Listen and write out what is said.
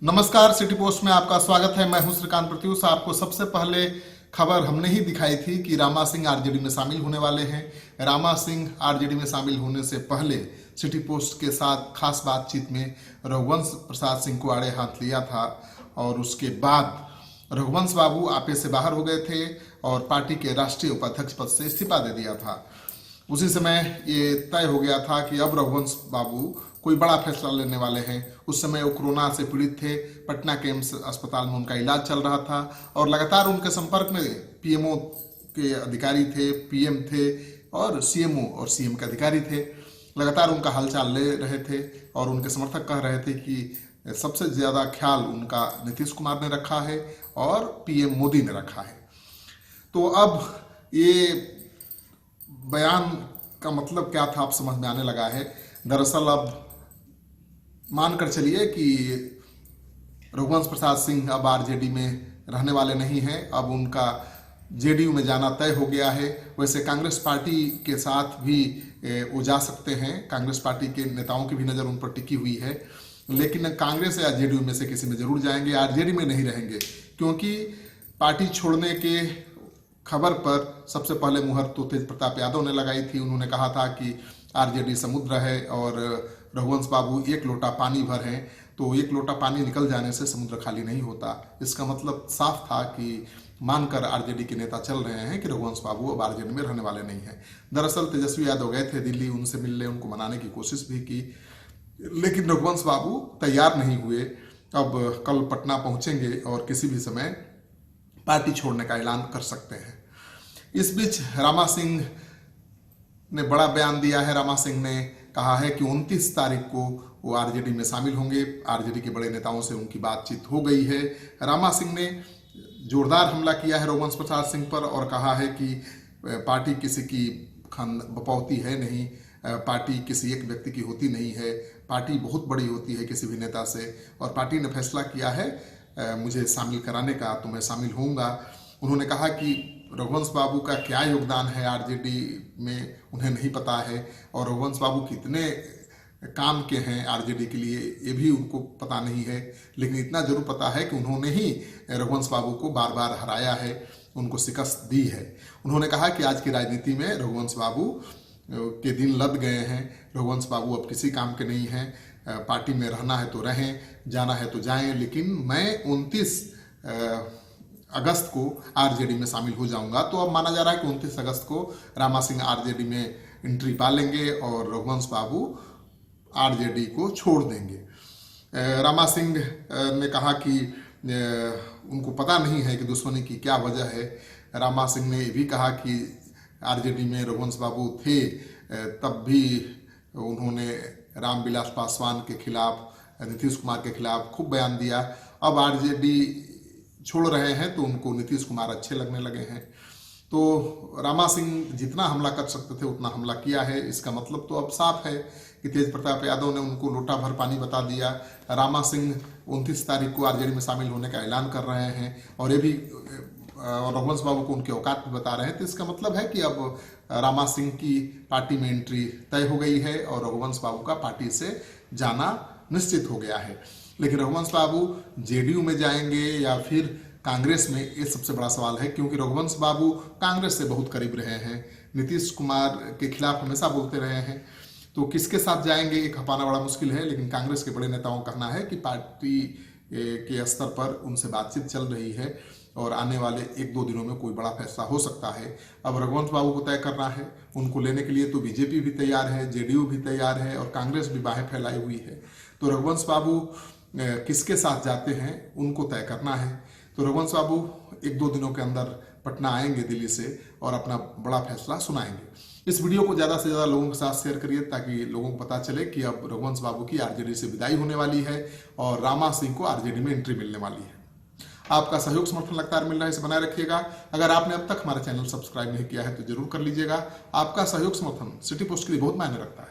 नमस्कार, city post में आपका स्वागत है। मैं हूं श्रीकांत प्रत्युष। आपको सबसे पहले खबर हमने ही दिखाई थी कि रामा सिंह आरजेडी में शामिल होने वाले हैं। रामा सिंह आरजेडी में शामिल होने से पहले सिटी पोस्ट के साथ खास बातचीत में रघुवंश प्रसाद सिंह को आड़े हाथ लिया था और उसके बाद रघुवंश बाबू आपे से बाहर हो गए थे और पार्टी के राष्ट्रीय उपाध्यक्ष पद से इस्तीफा दे दिया था। उसी समय ये तय हो गया था कि अब रघुवंश बाबू कोई बड़ा फैसला लेने वाले हैं। उस समय वो कोरोना से पीड़ित थे, पटना के एम्स अस्पताल में उनका इलाज चल रहा था और लगातार उनके संपर्क में पीएमओ के अधिकारी थे, पीएम थे और सीएमओ और सीएम के अधिकारी थे। लगातार उनका हालचाल ले रहे थे और उनके समर्थक कह रहे थे कि सबसे ज़्यादा ख्याल उनका नीतीश कुमार ने रखा है और पीएम मोदी ने रखा है। तो अब ये बयान का मतलब क्या था, आप समझ में आने लगा है। दरअसल अब मानकर चलिए कि रघुवंश प्रसाद सिंह अब आरजेडी में रहने वाले नहीं हैं। अब उनका जेडीयू में जाना तय हो गया है। वैसे कांग्रेस पार्टी के साथ भी वो जा सकते हैं, कांग्रेस पार्टी के नेताओं की भी नज़र उन पर टिकी हुई है, लेकिन कांग्रेस या जेडीयू में से किसी में जरूर जाएंगे, आरजेडी में नहीं रहेंगे। क्योंकि पार्टी छोड़ने के खबर पर सबसे पहले मुहर तो तेज प्रताप यादव ने लगाई थी। उन्होंने कहा था कि आरजेडी समुद्र है और रघुवंश बाबू एक लोटा पानी भर हैं, तो एक लोटा पानी निकल जाने से समुद्र खाली नहीं होता। इसका मतलब साफ था कि मानकर आरजेडी के नेता चल रहे हैं कि रघुवंश बाबू अब आरजेडी में रहने वाले नहीं हैं। दरअसल तेजस्वी यादव गए थे दिल्ली, उनसे मिलने, उनको मनाने की कोशिश भी की, लेकिन रघुवंश बाबू तैयार नहीं हुए। अब कल पटना पहुंचेंगे और किसी भी समय पार्टी छोड़ने का ऐलान कर सकते हैं। इस बीच रामा सिंह ने बड़ा बयान दिया है। रामा सिंह ने कहा है कि 29 तारीख को वो आरजेडी में शामिल होंगे। आरजेडी के बड़े नेताओं से उनकी बातचीत हो गई है। रामा सिंह ने जोरदार हमला किया है रघुवंश प्रसाद सिंह पर और कहा है कि पार्टी किसी की बपौती है नहीं, पार्टी किसी एक व्यक्ति की होती नहीं है, पार्टी बहुत बड़ी होती है किसी भी नेता से, और पार्टी ने फैसला किया है मुझे शामिल कराने का, तो मैं शामिल होऊंगा। उन्होंने कहा कि रघुवंश बाबू का क्या योगदान है आरजेडी में उन्हें नहीं पता है और रघुवंश बाबू कितने काम के हैं आरजेडी के लिए ये भी उनको पता नहीं है, लेकिन इतना जरूर पता है कि उन्होंने ही रघुवंश बाबू को बार बार हराया है, उनको शिकस्त दी है। उन्होंने कहा कि आज की राजनीति में रघुवंश बाबू के दिन लद गए हैं। रघुवंश बाबू अब किसी काम के नहीं हैं। पार्टी में रहना है तो रहें, जाना है तो जाएं, लेकिन मैं 29 अगस्त को आरजेडी में शामिल हो जाऊंगा। तो अब माना जा रहा है कि 29 अगस्त को रामा सिंह आरजेडी में एंट्री पा लेंगे और रघुवंश बाबू आरजेडी को छोड़ देंगे। रामा सिंह ने कहा कि उनको पता नहीं है कि दुश्मनी की क्या वजह है। रामा सिंह ने ये भी कहा कि आरजेडी में रघुवंश बाबू थे तब भी उन्होंने रामविलास पासवान के खिलाफ, नीतीश कुमार के खिलाफ खूब बयान दिया। अब आरजेडी छोड़ रहे हैं तो उनको नीतीश कुमार अच्छे लगने लगे हैं। तो रामा सिंह जितना हमला कर सकते थे उतना हमला किया है। इसका मतलब तो अब साफ है कि तेज प्रताप यादव ने उनको लोटा भर पानी बता दिया। रामा सिंह 29 तारीख को आरजेडी में शामिल होने का ऐलान कर रहे हैं और ये भी रघुवंश बाबू को उनके औकात भी बता रहे हैं। तो इसका मतलब है कि अब रामा सिंह की पार्टी में एंट्री तय हो गई है और रघुवंश बाबू का पार्टी से जाना निश्चित हो गया है। लेकिन रघुवंश बाबू जेडीयू में जाएंगे या फिर कांग्रेस में, ये सबसे बड़ा सवाल है। क्योंकि रघुवंश बाबू कांग्रेस से बहुत करीब रहे हैं, नीतीश कुमार के खिलाफ हमेशा बोलते रहे हैं, तो किसके साथ जाएंगे ये खपाना बड़ा मुश्किल है। लेकिन कांग्रेस के बड़े नेताओं का कहना है कि पार्टी के स्तर पर उनसे बातचीत चल रही है और आने वाले 1-2 दिनों में कोई बड़ा फैसला हो सकता है। अब रघुवंश बाबू को तय करना है। उनको लेने के लिए तो बीजेपी भी तैयार है, जेडीयू भी तैयार है और कांग्रेस भी बाहें फैलाई हुई है। तो रघुवंश बाबू किसके साथ जाते हैं उनको तय करना है। तो रघुवंश बाबू 1-2 दिनों के अंदर पटना आएंगे दिल्ली से और अपना बड़ा फैसला सुनाएंगे। इस वीडियो को ज़्यादा से ज़्यादा लोगों के साथ शेयर करिए ताकि लोगों को पता चले कि अब रघुवंश बाबू की आरजेडी से विदाई होने वाली है और रामा सिंह को आरजेडी में एंट्री मिलने वाली है। आपका सहयोग समर्थन लगातार मिल रहा है, इसे बनाए रखिएगा। अगर आपने अब तक हमारा चैनल सब्सक्राइब नहीं किया है तो जरूर कर लीजिएगा। आपका सहयोग समर्थन सिटी पोस्ट के लिए बहुत मायने रखता है।